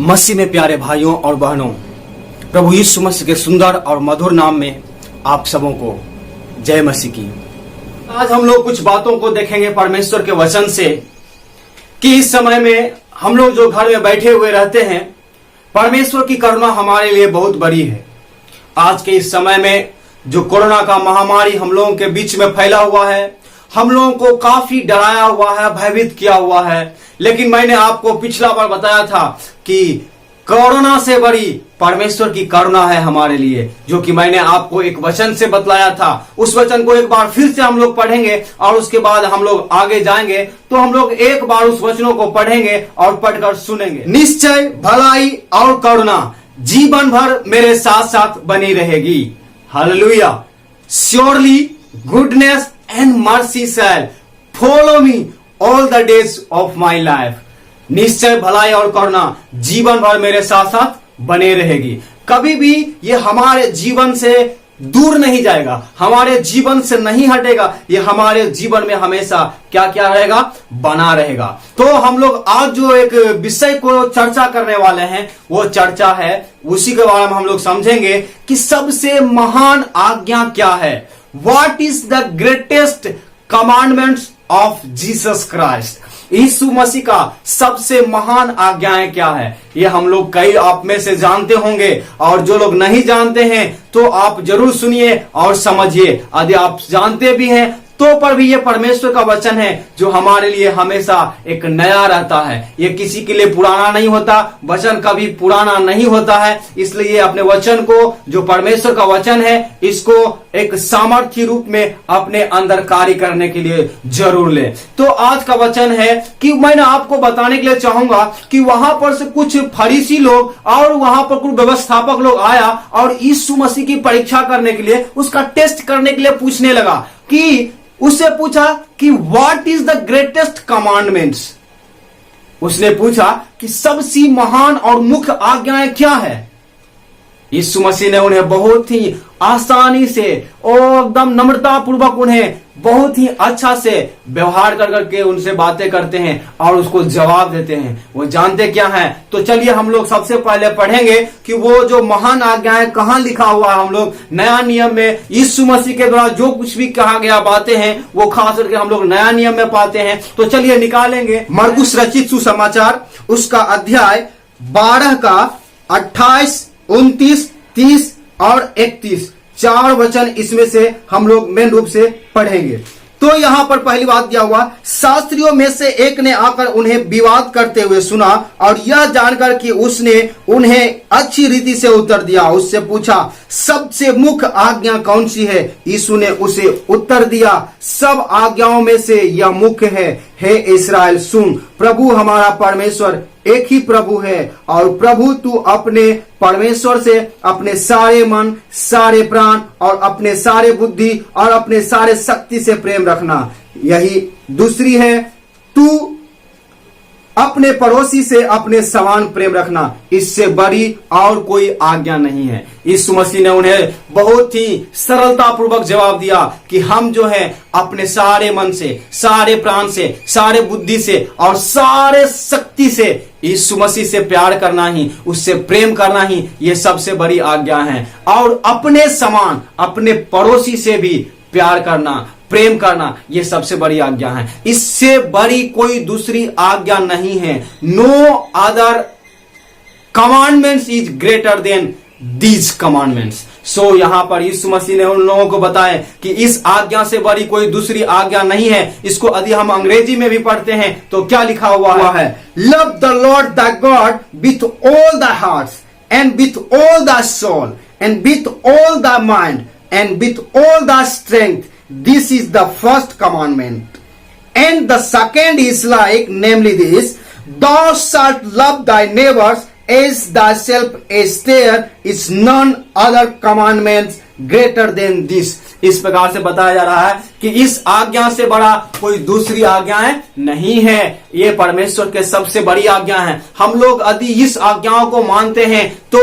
मसीह में प्यारे भाइयों और बहनों, प्रभु यीशु मसीह के सुंदर और मधुर नाम में आप सबों को जय मसीह की। आज हम लोग कुछ बातों को देखेंगे परमेश्वर के वचन से कि इस समय में हम लोग जो घर में बैठे हुए रहते हैं, परमेश्वर की करुणा हमारे लिए बहुत बड़ी है। आज के इस समय में जो कोरोना का महामारी हम लोगों के बीच में फैला हुआ है, हम लोगों को काफी डराया हुआ है, भयभीत किया हुआ है। लेकिन मैंने आपको पिछला बार बताया था कि कोरोना से बड़ी परमेश्वर की करुणा है हमारे लिए, जो कि मैंने आपको एक वचन से बतलाया था। उस वचन को एक बार फिर से हम लोग पढ़ेंगे और उसके बाद हम लोग आगे जाएंगे। तो हम लोग एक बार उस वचनों को पढ़ेंगे और पढ़कर सुनेंगे। निश्चय भलाई और करुणा जीवन भर मेरे साथ साथ बनी रहेगी। Hallelujah. Surely goodness and mercy shall follow me all the days of my life. निश्चय भलाई और करुणा जीवन भर मेरे साथ साथ बने रहेगी। कभी भी ये हमारे जीवन से दूर नहीं जाएगा, हमारे जीवन से नहीं हटेगा। ये हमारे जीवन में हमेशा क्या क्या रहेगा, बना रहेगा। तो हम लोग आज जो एक विषय को चर्चा करने वाले हैं, वो चर्चा है, उसी के बारे में हम लोग समझेंगे कि सबसे महान आज्ञा क्या है। What is the greatest commandments of Jesus Christ. यीशु मसीह का सबसे महान आज्ञाएं क्या है, ये हम लोग कई आप में से जानते होंगे, और जो लोग नहीं जानते हैं तो आप जरूर सुनिए और समझिए। यदि आप जानते भी हैं तो पर भी ये परमेश्वर का वचन है जो हमारे लिए हमेशा एक नया रहता है। ये किसी के लिए पुराना नहीं होता, वचन कभी पुराना नहीं होता है। इसलिए अपने वचन को, जो परमेश्वर का वचन है, इसको एक सामर्थ्य रूप में अपने अंदर कार्य करने के लिए जरूर ले। तो आज का वचन है कि मैंने आपको बताने के लिए चाहूंगा कि वहां पर से कुछ फरीसी लोग और वहां पर कुछ व्यवस्थापक लोग आया और यीशु मसीह की परीक्षा करने के लिए, उसका टेस्ट करने के लिए पूछने लगा कि उससे पूछा कि what is the greatest commandments. उसने पूछा कि सबसे महान और मुख्य आज्ञाएं क्या है। यीशु मसीह ने उन्हें बहुत ही आसानी से और एकदम नम्रता पूर्वक उन्हें बहुत ही अच्छा से व्यवहार कर करके उनसे बातें करते हैं और उसको जवाब देते हैं। वो जानते क्या है। तो चलिए हम लोग सबसे पहले पढ़ेंगे कि वो जो महान आज्ञाएं कहां लिखा हुआ है। हम लोग नया नियम में यीशु मसीह के द्वारा जो कुछ भी कहा गया बातें हैं, वो खास करके हम लोग नया नियम में पाते हैं। तो चलिए निकालेंगे मरकुस रचित सुसमाचार, उसका अध्याय 12 का 28, 29, 30 और 31 चार वचन इसमें से हम लोग मेन रूप से पढ़ेंगे। तो यहां पर पहली बात दिया हुआ, शास्त्रियों में से एक ने आकर उन्हें विवाद करते हुए सुना और यह जानकर कि उसने उन्हें अच्छी रीति से उत्तर दिया, उससे पूछा, सबसे मुख्य आज्ञा कौन सी है। यीशु ने उसे उत्तर दिया, सब आज्ञाओं में से यह मुख्य है, हे इस्राएल सुन, प्रभु हमारा परमेश्वर एक ही प्रभु है, और प्रभु तू अपने परमेश्वर से अपने सारे मन, सारे प्राण और अपने सारे बुद्धि और अपने सारे शक्ति से प्रेम रखना। यही दूसरी है, तू अपने पड़ोसी से अपने समान प्रेम रखना। इससे बड़ी और कोई आज्ञा नहीं है। यीशु मसीह ने उन्हें बहुत ही सरलता पूर्वक जवाब दिया कि हम जो है अपने सारे मन से, सारे प्राण से, सारे बुद्धि से और सारे शक्ति से यीशु मसीह से प्यार करना ही, उससे प्रेम करना ही ये सबसे बड़ी आज्ञा है। और अपने समान, अपने पड़ोसी से भी प्यार करना, प्रेम करना, ये सबसे बड़ी आज्ञा है। इससे बड़ी कोई दूसरी आज्ञा नहीं है। No other commandments is greater than these commandments. So यहां पर यीशु मसीह ने उन लोगों को बताया कि इस आज्ञा से बड़ी कोई दूसरी आज्ञा नहीं है। इसको यदि हम अंग्रेजी में भी पढ़ते हैं तो क्या लिखा हुआ है, love the lord the god with all the hearts and with all the soul and with all the mind and with all the strength. This is the first commandment. And the second is like, namely this, thou shalt love thy neighbors as thyself, as there is none other commandments greater than this. इस प्रकार से बताया जा रहा है कि इस आज्ञा से बड़ा कोई दूसरी आज्ञाएं नहीं है। ये परमेश्वर के सबसे बड़ी आज्ञा है। हम लोग यदि इस आज्ञाओं को मानते हैं तो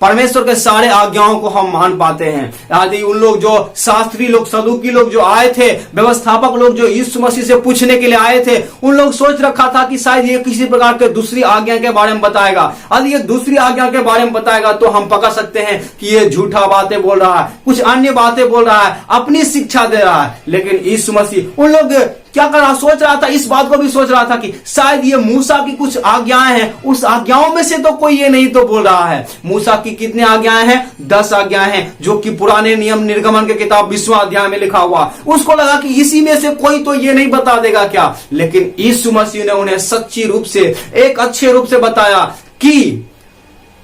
परमेश्वर के सारे आज्ञाओं को हम मान पाते हैं। यदि उन लोग जो शास्त्री लोग, सदूकी लोग जो आए थे, व्यवस्थापक लोग जो यीशु मसीह से पूछने के लिए आए थे, उन लोग सोच रखा था कि शायद ये किसी प्रकार के दूसरी आज्ञा के बारे में बताएगा। यदि ये दूसरी आज्ञा के बारे में बताएगा तो हम पकड़ सकते हैं कि ये झूठा बातें बोल रहा है, कुछ अन्य बातें बोल रहा है, अपनी शिक्षा दे रहा है। लेकिन यीशु मसीह, उन लोग क्या कर रहा, सोच रहा था, इस बात को भी सोच रहा था कि शायद ये मूसा की कुछ आज्ञाएं हैं, उस आज्ञाओं में से तो कोई ये नहीं तो बोल रहा है। मूसा की कितने आज्ञाएं हैं? 10 आज्ञाएं हैं, जो कि पुराने नियम निर्गमन के किताब 20वां अध्याय में लिखा हुआ। उसको लगा कि इसी में से कोई तो ये नहीं बता देगा क्या। लेकिन यीशु मसीह ने उन्हें सच्ची रूप से, एक अच्छे रूप से बताया कि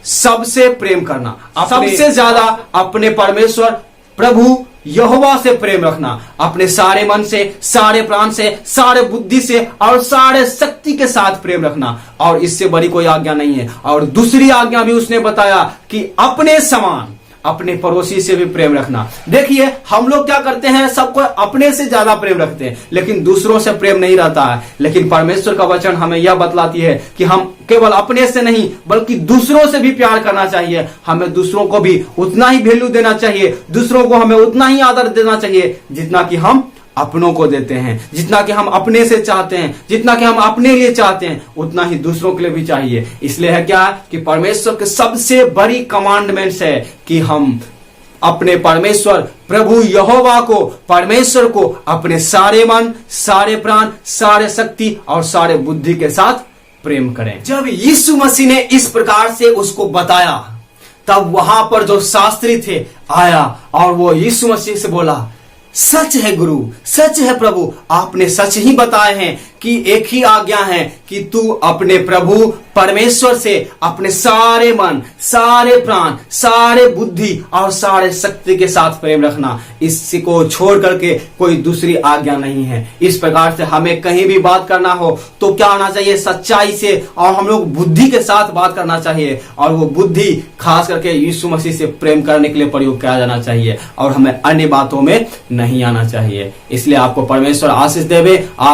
सबसे प्रेम करना, सबसे ज्यादा अपने परमेश्वर प्रभु यहोवा से प्रेम रखना, अपने सारे मन से, सारे प्राण से, सारे बुद्धि से और सारे शक्ति के साथ प्रेम रखना, और इससे बड़ी कोई आज्ञा नहीं है। और दूसरी आज्ञा भी उसने बताया कि अपने समान अपने पड़ोसी से भी प्रेम रखना। देखिए, हम लोग क्या करते हैं, सबको अपने से ज्यादा प्रेम रखते हैं, लेकिन दूसरों से प्रेम नहीं रहता है। लेकिन परमेश्वर का वचन हमें यह बतलाती है कि हम केवल अपने से नहीं बल्कि दूसरों से भी प्यार करना चाहिए। हमें दूसरों को भी उतना ही वैल्यू देना चाहिए, दूसरों को हमें उतना ही आदर देना चाहिए जितना कि हम अपनों को देते हैं, जितना कि हम अपने से चाहते हैं, जितना कि हम अपने लिए चाहते हैं, उतना ही दूसरों के लिए भी चाहिए। इसलिए है क्या कि परमेश्वर के सबसे बड़ी कमांडमेंट्स है कि हम अपने परमेश्वर प्रभु यहोवा को, परमेश्वर को अपने सारे मन, सारे प्राण, सारे शक्ति और सारे बुद्धि के साथ प्रेम करें। जब यीशु मसीह ने इस प्रकार से उसको बताया, तब वहां पर जो शास्त्री थे आया और वो यीशु मसीह से बोला, सच है गुरु, सच है प्रभु, आपने सच ही बताए हैं कि एक ही आज्ञा है कि तू अपने प्रभु परमेश्वर से अपने सारे मन, सारे प्राण, सारे बुद्धि और सारे शक्ति के साथ प्रेम रखना। इसको छोड़ करके कोई दूसरी आज्ञा नहीं है। इस प्रकार से हमें कहीं भी बात करना हो तो क्या होना चाहिए, सच्चाई से, और हम लोग बुद्धि के साथ बात करना चाहिए, और वो बुद्धि खास करके यीशु मसीह से प्रेम करने के लिए प्रयोग किया जाना चाहिए, और हमें अन्य बातों में नहीं आना चाहिए। इसलिए आपको परमेश्वर आशीष देवे। आप